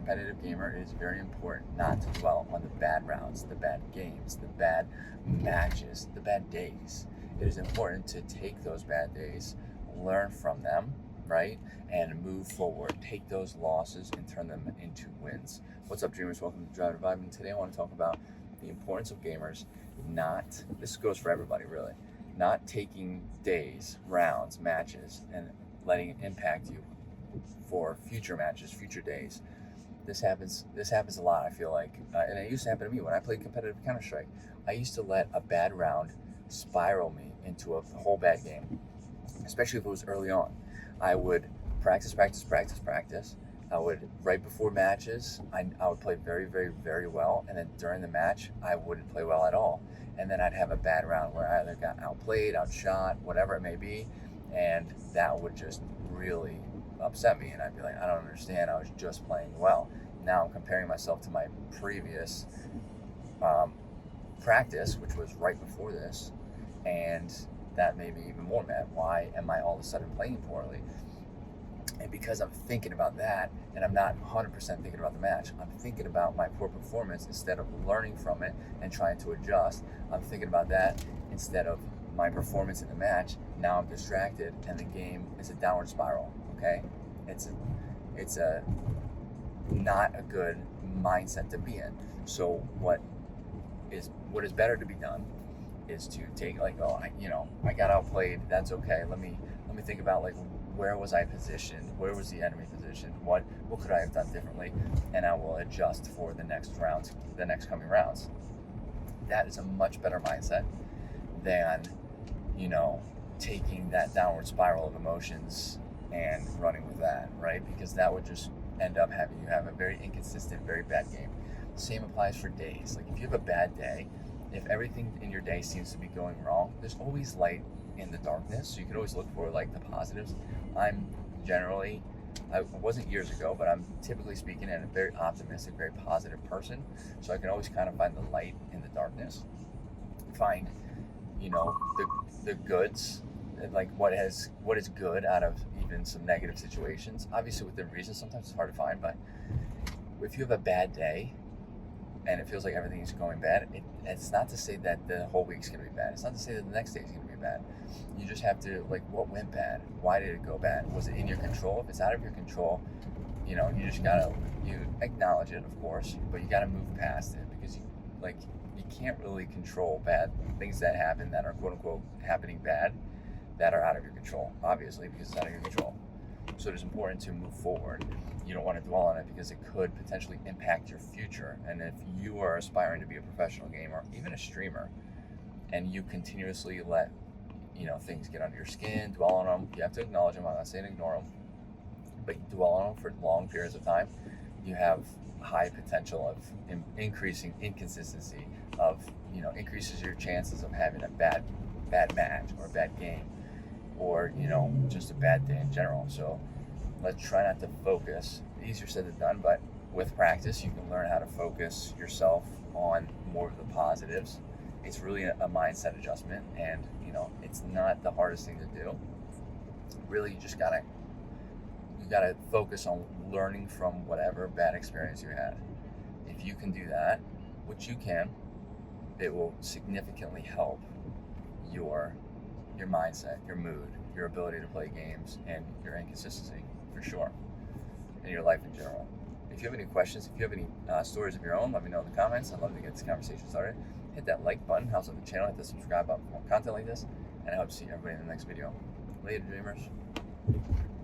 competitive gamer, it is very important not to dwell on the bad rounds, the bad games, the bad matches, the bad days. It is important to take those bad days, learn from them, right? And move forward. Take those losses and turn them into wins. What's up, dreamers? Welcome to Drive to Vibe. And today I want to talk about the importance of gamers this goes for everybody really, not taking days, rounds, matches, and letting it impact you for future matches, future days. This happens a lot, I feel like. And it used to happen to me when I played competitive Counter-Strike. I used to let a bad round spiral me into a whole bad game, especially if it was early on. I would practice. I would, right before matches, I would play very, very, very well. And then during the match, I wouldn't play well at all. And then I'd have a bad round where I either got outplayed, outshot, whatever it may be. And that would just really upset me. And I'd be like, I don't understand. I was just playing well. Now I'm comparing myself to my previous practice, which was right before this. And that made me even more mad. Why am I all of a sudden playing poorly? And because I'm thinking about that, and I'm not 100% thinking about the match, I'm thinking about my poor performance instead of learning from it and trying to adjust. I'm thinking about that instead of my performance in the match. Now I'm distracted, and the game is a downward spiral. Okay, it's a not a good mindset to be in. So what is better to be done is to take, like, I got outplayed. That's okay. Let me think about, like, where was I positioned? Where was the enemy positioned? What could I have done differently? And I will adjust for the next rounds, the next coming rounds. That is a much better mindset than, taking that downward spiral of emotions and running with that, right? Because that would just end up having you have a very inconsistent, very bad game. Same applies for days. Like, if you have a bad day, if everything in your day seems to be going wrong, there's always light in the darkness. So you can always look for, like, the positives. I wasn't years ago, but I'm typically speaking a very optimistic, very positive person. So I can always kind of find the light in the darkness. Find, the goods, like what is good out of even some negative situations. Obviously within reason, sometimes it's hard to find, but if you have a bad day and it feels like everything is going bad, it's not to say that the whole week's going to be bad. It's not to say that the next day is going to be bad. You just have to, like, what went bad? Why did it go bad? Was it in your control? If it's out of your control, you just you acknowledge it, of course, but you gotta move past it, because you can't really control bad things that happen that are quote unquote happening bad, that are out of your control, obviously, because it's out of your control. So it is important to move forward. You don't want to dwell on it, because it could potentially impact your future. And if you are aspiring to be a professional gamer, even a streamer, and you continuously let things get under your skin, dwell on them, you have to acknowledge them. I'm not saying ignore them, but you dwell on them for long periods of time, you have high potential of increasing inconsistency, of increases your chances of having a bad match or a bad game, or just a bad day in general. So let's try not to focus. Easier said than done, but with practice you can learn how to focus yourself on more of the positives. It's really a mindset adjustment, and it's not the hardest thing to do. Really, you gotta focus on learning from whatever bad experience you had. If you can do that, which you can, it will significantly help your mindset, your mood, your ability to play games, and your inconsistency, for sure, and your life in general. If you have any questions, if you have any stories of your own, let me know in the comments. I'd love to get this conversation started. Hit that like button, helps out the channel. Hit the subscribe button for more content like this, and I hope to see everybody in the next video. Later, dreamers.